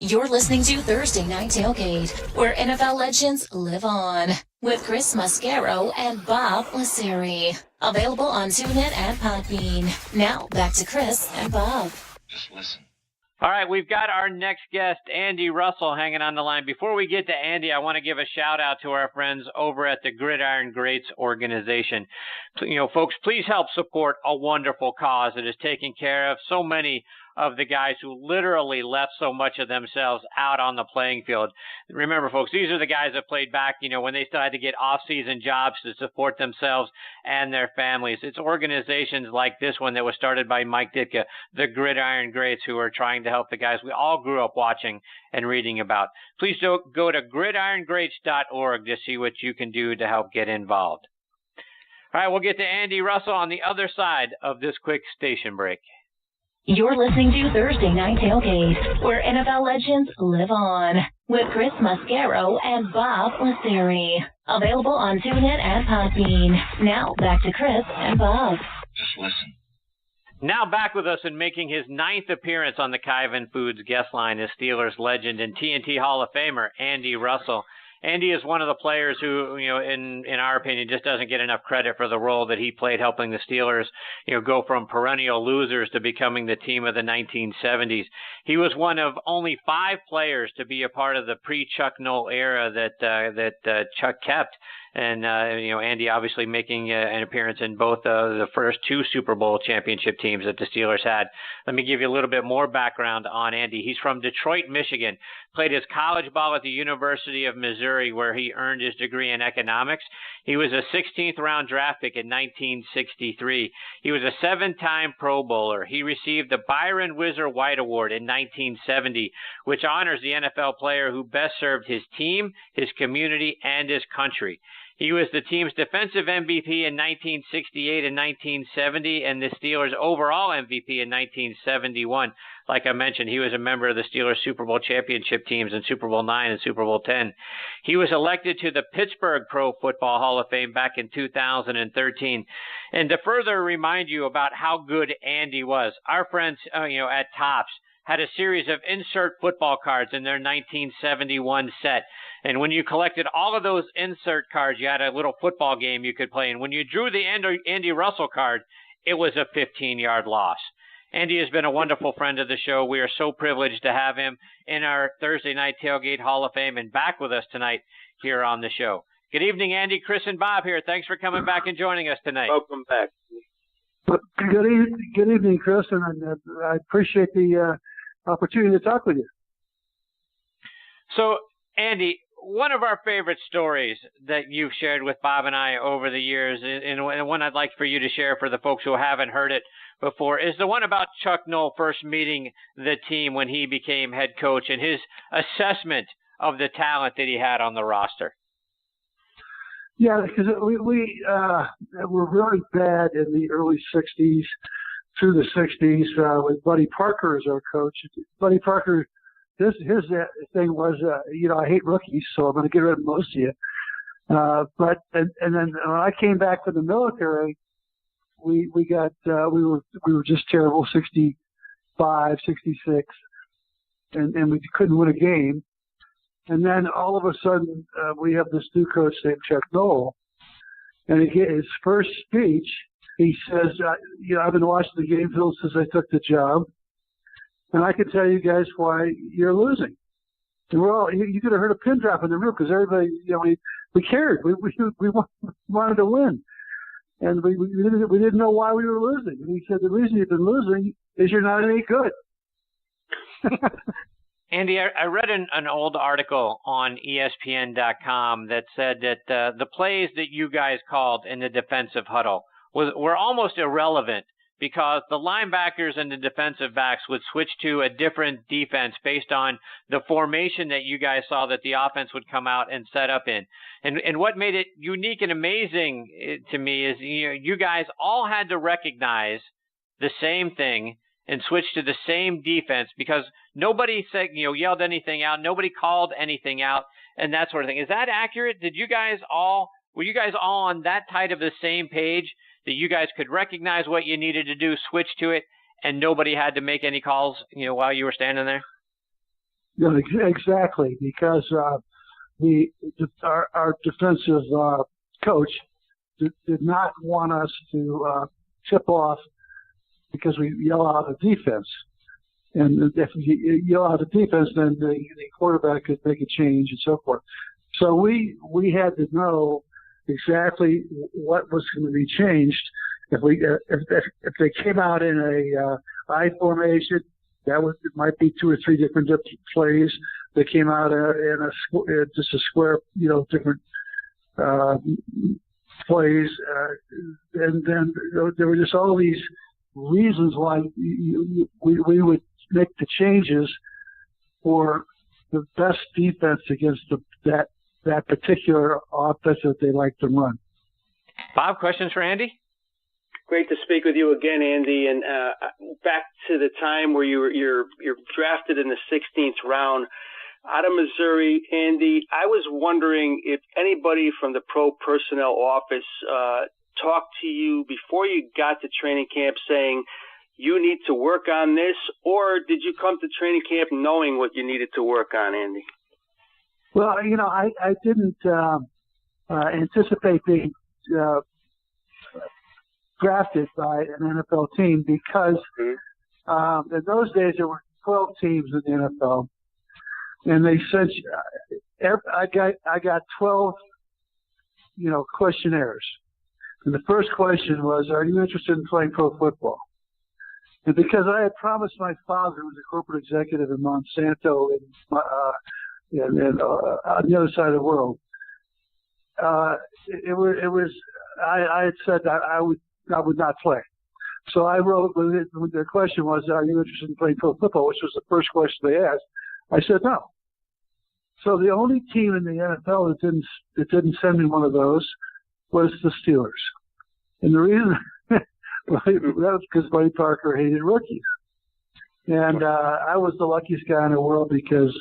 You're listening to Thursday Night Tailgate, where NFL legends live on, with Chris Mascaro and Bob Lasseri. Available on TuneIn and Podbean. Now, back to Chris and Bob. Just listen. All right, we've got our next guest, Andy Russell, hanging on the line. Before we get to Andy, I want to give a shout-out to our friends over at the Gridiron Greats organization. Folks, please help support a wonderful cause that is taking care of so many of the guys who literally left so much of themselves out on the playing field. Remember, folks, these are the guys that played back, when they still had to get off-season jobs to support themselves and their families. It's organizations like this one that was started by Mike Ditka, the Gridiron Greats, who are trying to help the guys we all grew up watching and reading about. Please go to gridirongreats.org to see what you can do to help get involved. All right, we'll get to Andy Russell on the other side of this quick station break. You're listening to Thursday Night Tailgate, where NFL legends live on, with Chris Mascaro and Bob Lasseri. Available on TuneIn and Podbean. Now, back to Chris and Bob. Just listen. Now back with us and making his 9th appearance on the Kyvan Foods guest line is Steelers legend and TNT Hall of Famer Andy Russell. Andy is one of the players who, in our opinion, just doesn't get enough credit for the role that he played helping the Steelers, go from perennial losers to becoming the team of the 1970s. He was one of only 5 players to be a part of the pre-Chuck Noll era that Chuck kept. And, Andy obviously making an appearance in both the first 2 Super Bowl championship teams that the Steelers had. Let me give you a little bit more background on Andy. He's from Detroit, Michigan, played his college ball at the University of Missouri, where he earned his degree in economics. He was a 16th round draft pick in 1963. He was a 7-time Pro Bowler. He received the Byron Whizzer White Award in 1970, which honors the NFL player who best served his team, his community, and his country. He was the team's defensive MVP in 1968 and 1970, and the Steelers' overall MVP in 1971. Like I mentioned, he was a member of the Steelers' Super Bowl championship teams in Super Bowl IX and Super Bowl X. He was elected to the Pittsburgh Pro Football Hall of Fame back in 2013. And to further remind you about how good Andy was, our friends, at Topps had a series of insert football cards in their 1971 set. And when you collected all of those insert cards, you had a little football game you could play. And when you drew the Andy Russell card, it was a 15-yard loss. Andy has been a wonderful friend of the show. We are so privileged to have him in our Thursday Night Tailgate Hall of Fame and back with us tonight here on the show. Good evening, Andy. Chris and Bob here. Thanks for coming back and joining us tonight. Welcome back. Good evening, Chris, and I appreciate the opportunity to talk with you. So, Andy, one of our favorite stories that you've shared with Bob and I over the years, and one I'd like for you to share for the folks who haven't heard it before, is the one about Chuck Noll first meeting the team when he became head coach and his assessment of the talent that he had on the roster. Yeah, because we were really bad in the early 60s through the 60s with Buddy Parker as our coach. Buddy Parker, his thing was, I hate rookies, so I'm going to get rid of most of you. But then when I came back from the military, we were just terrible, 65, 66, and we couldn't win a game. And then all of a sudden, we have this new coach named Chuck Noll, and his first speech, he says, I've been watching the game film since I took the job, and I can tell you guys why you're losing. And we're all, you could have heard a pin drop in the room because everybody, we cared. We wanted to win. And we didn't know why we were losing. And he said, the reason you've been losing is you're not any good. Andy, I read an old article on ESPN.com that said that the plays that you guys called in the defensive huddle were almost irrelevant because the linebackers and the defensive backs would switch to a different defense based on the formation that you guys saw that the offense would come out and set up in. And what made it unique and amazing to me is you guys all had to recognize the same thing and switch to the same defense because nobody said, yelled anything out, nobody called anything out, and that sort of thing. Is that accurate? Were you guys all on that tight of the same page that you guys could recognize what you needed to do, switch to it, and nobody had to make any calls, while you were standing there? Exactly, because our defensive coach did not want us to tip off because we yell out a defense. And if you yell out a defense, then the quarterback could make a change and so forth. So we had to know exactly what was going to be changed. If they came out in a I formation, it might be 2 or 3 different plays. They came out in just a square, different plays, and then there were just all these reasons why we would make the changes for the best defense against that particular offense that they like to run. Bob, questions for Andy? Great to speak with you again, Andy. And back to the time where you're drafted in the 16th round out of Missouri, Andy. I was wondering if anybody from the pro personnel office talked to you before you got to training camp saying you need to work on this, or did you come to training camp knowing what you needed to work on, Andy? Well, I didn't anticipate being drafted by an NFL team because in those days there were 12 teams in the NFL, and they said I got 12 questionnaires, and the first question was, "Are you interested in playing pro football?" And because I had promised my father, who was a corporate executive in Monsanto and on the other side of the world, I had said that I would not play. So I wrote, when the question was, "Are you interested in playing pro football?" which was the first question they asked, I said no. So the only team in the NFL that didn't send me one of those was the Steelers. And the reason that was because Buddy Parker hated rookies. And I was the luckiest guy in the world because,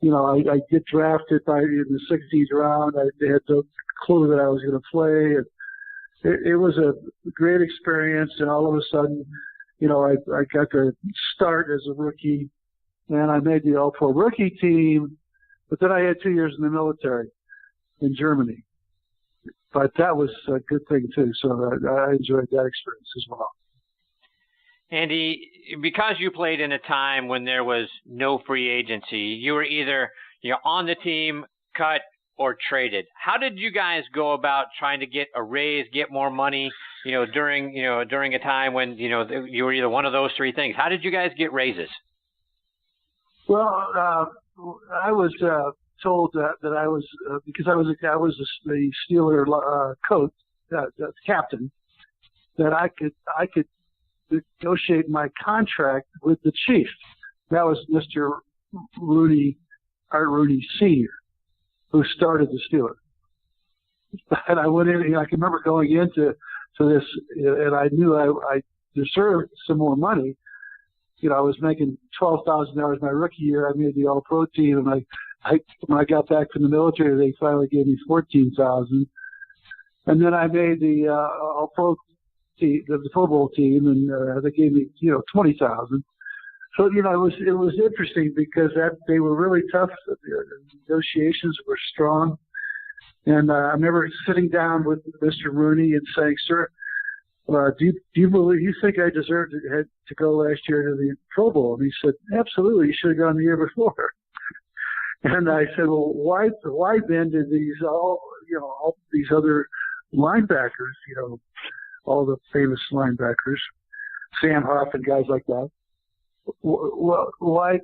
I get drafted in the 16th round. They had no clue that I was going to play. And it was a great experience. And all of a sudden, I got to start as a rookie, and I made the All-Pro rookie team. But then I had 2 years in the military in Germany. But that was a good thing, too. So I enjoyed that experience as well. Andy, because you played in a time when there was no free agency, you were either on the team, cut, or traded. How did you guys go about trying to get a raise, get more money, during a time when, you were either one of those 3 things? How did you guys get raises? Well, I was told that I was because I was the Steeler coach, captain, that I could negotiate my contract with the chief. That was Mr. Art Rooney Sr., who started the Steelers. And I went in, I can remember going into this, and I knew I deserved some more money. I was making $12,000 my rookie year. I made the All-Pro team, and when I got back from the military, they finally gave me $14,000. And then I made the All-Pro team, the Pro Bowl team, and they gave me $20,000. So it was interesting because they were really tough. The negotiations were strong, and I remember sitting down with Mr. Rooney and saying, "Sir, do you think I deserved to go last year to the Pro Bowl?" And he said, "Absolutely, you should have gone the year before." And I said, "Well, why then did all these other linebackers, all the famous linebackers, Sam Huff and guys like that, why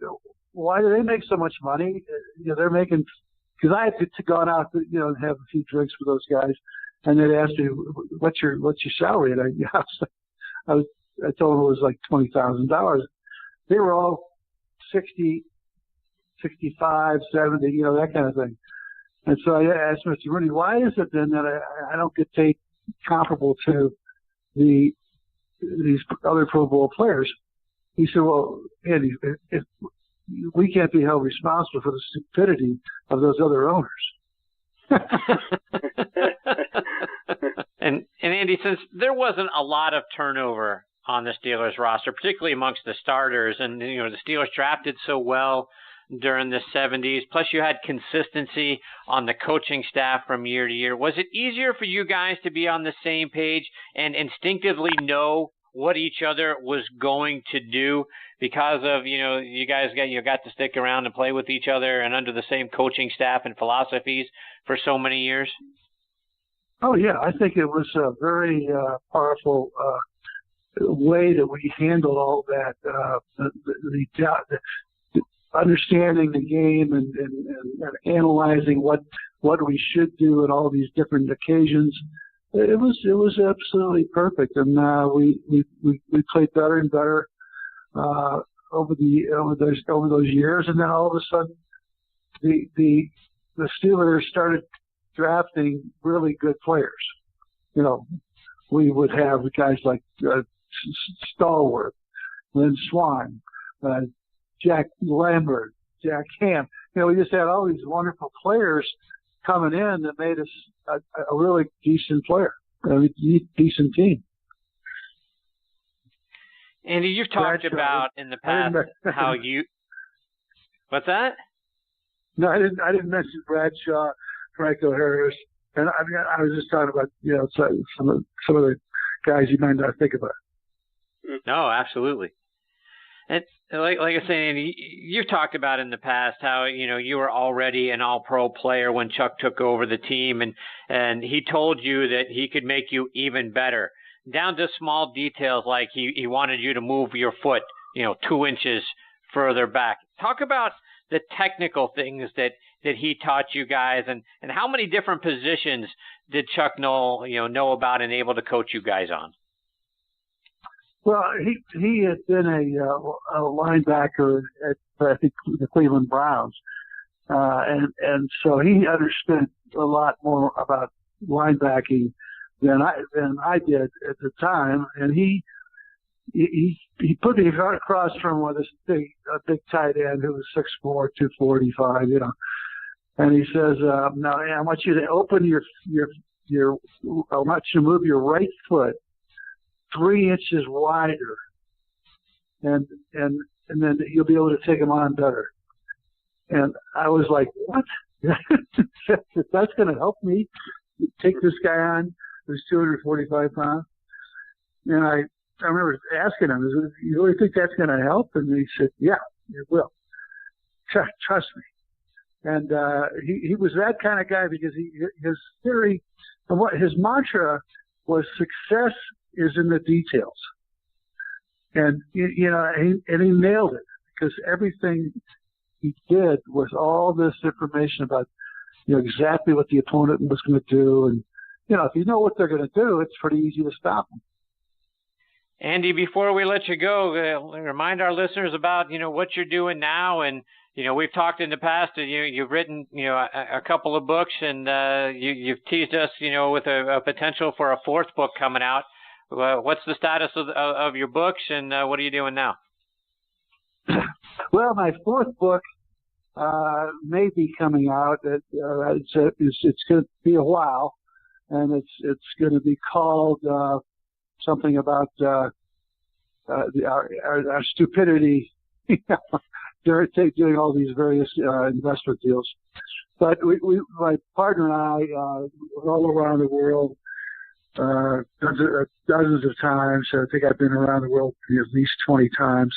do they make so much money? They're making, because I had to go out and have a few drinks with those guys, and they'd ask me, what's your salary?" And I told them it was like $20,000. They were all 60, 65, 70, that kind of thing. And so I asked Mr. Rooney, "Why is it then that I don't get paid comparable to these other Pro Bowl players?" He said, "Well, Andy, we can't be held responsible for the stupidity of those other owners." And Andy, since there wasn't a lot of turnover on the Steelers roster, particularly amongst the starters, and the Steelers drafted so well, during the 70s. Plus, you had consistency on the coaching staff from year to year. Was it easier for you guys to be on the same page and instinctively know what each other was going to do because of, you guys got to stick around and play with each other and under the same coaching staff and philosophies for so many years? Oh, yeah. I think it was a very powerful way that we handled all that, the understanding the game and analyzing what we should do at all these different occasions. It was absolutely perfect, and we played better and better over those years, and then all of a sudden the Steelers started drafting really good players. We would have guys like Stallworth, Lynn Swan, Jack Lambert, Jack Ham. We just had all these wonderful players coming in that made us a really decent player, a decent team. Andy, you've talked about in the past how you. What's that? No, I didn't mention Bradshaw, Franco Harris, and I was just talking about some of the guys you might not think about. No, absolutely. And like I say, Andy, you've talked about in the past how you were already an all-pro player when Chuck took over the team, and he told you that he could make you even better, down to small details like he wanted you to move your foot 2 inches further back. Talk about the technical things that he taught you guys, and how many different positions did Chuck know about and able to coach you guys on? Well, he had been a linebacker at I think the Cleveland Browns, and so he understood a lot more about linebacking than I did at the time, and he put me across from a big tight end who was 6'4", 245, and he says, "Now I want you to open your I want you to move your right foot 3 inches wider, and then you'll be able to take them on better." And I was like, "What? That's going to help me take this guy on who's 245 pounds?" And I remember asking him, "You really think that's going to help?" And he said, "Yeah, it will. Trust me." And he was that kind of guy because his theory, his mantra was success is in the details. And, he nailed it because everything he did was all this information about, exactly what the opponent was going to do. And, if you know what they're going to do, it's pretty easy to stop them. Andy, before we let you go, remind our listeners about, what you're doing now. And, we've talked in the past, you've written, a couple of books, and you've teased us, with a potential for a fourth book coming out. What's the status of your books, and what are you doing now? Well, my fourth book may be coming out. It's going to be a while, and it's going to be called something about our stupidity doing all these various investment deals. But my partner and I, we're all around the world. Dozens of times. I think I've been around the world at least 20 times,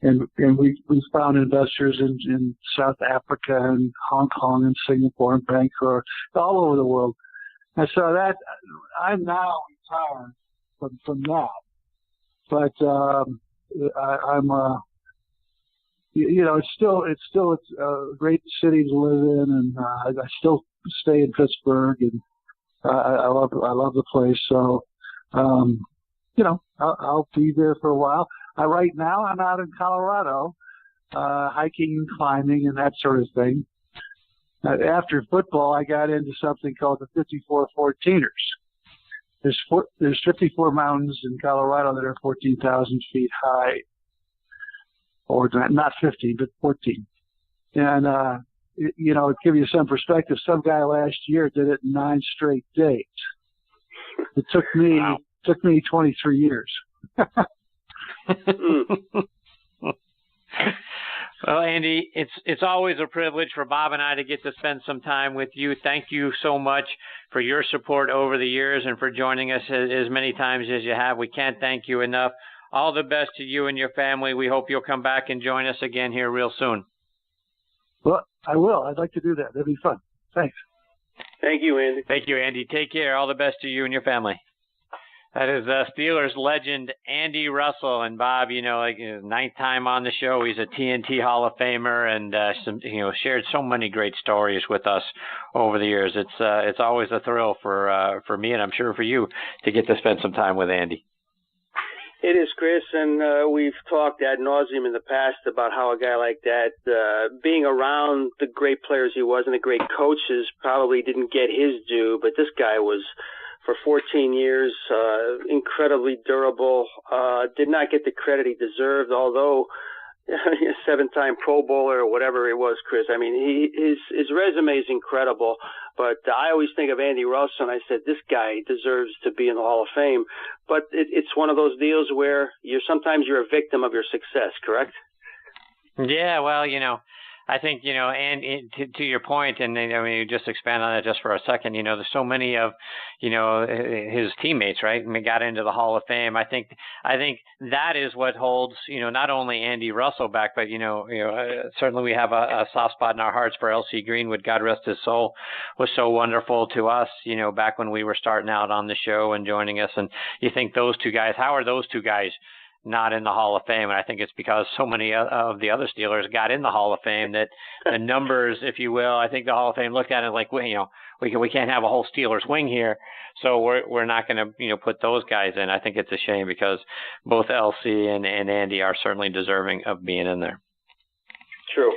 and we found investors in South Africa and Hong Kong and Singapore and Bangkok, all over the world. And so that I'm now retired from that, but I'm it's a great city to live in, and I still stay in Pittsburgh, and I love the place. So, I'll be there for a while. Right now I'm out in Colorado, hiking and climbing and that sort of thing. After football, I got into something called the 54 14ers. There's 54 mountains in Colorado that are 14,000 feet high, or not 15, but 14. And, to give you some perspective, some guy last year did it in 9 straight days. It took me 23 years. Well, Andy, it's always a privilege for Bob and I to get to spend some time with you. Thank you so much for your support over the years and for joining us as many times as you have. We can't thank you enough. All the best to you and your family. We hope you'll come back and join us again here real soon. Well, I will. I'd like to do that. That'd be fun. Thanks. Thank you, Andy. Thank you, Andy. Take care. All the best to you and your family. That is Steelers legend Andy Russell. And Bob, ninth time on the show. He's a TNT Hall of Famer and shared so many great stories with us over the years. It's always a thrill for me and I'm sure for you to get to spend some time with Andy. It is, Chris, and we've talked ad nauseum in the past about how a guy like that, being around the great players he was and the great coaches, probably didn't get his due, but this guy was, for 14 years, incredibly durable, did not get the credit he deserved, although a 7-time Pro Bowler or whatever it was, Chris. I mean, his resume is incredible, but I always think of Andy Russell, and I said, this guy deserves to be in the Hall of Fame. But it's one of those deals where sometimes you're a victim of your success, correct? Yeah, well, I think, and to your point, and you just expand on that just for a second, there's so many of, his teammates, right? And we got into the Hall of Fame. I think that is what holds, not only Andy Russell back, but, certainly we have a soft spot in our hearts for L.C. Greenwood, God rest his soul, was so wonderful to us, back when we were starting out on the show and joining us. And you think those two guys, how are those two guys not in the Hall of Fame? And I think it's because so many of the other Steelers got in the Hall of Fame that the numbers, if you will, I think the Hall of Fame looked at it like, we can't have a whole Steelers wing here, so we're not going to put those guys in. I think it's a shame because both LC and Andy are certainly deserving of being in there. True.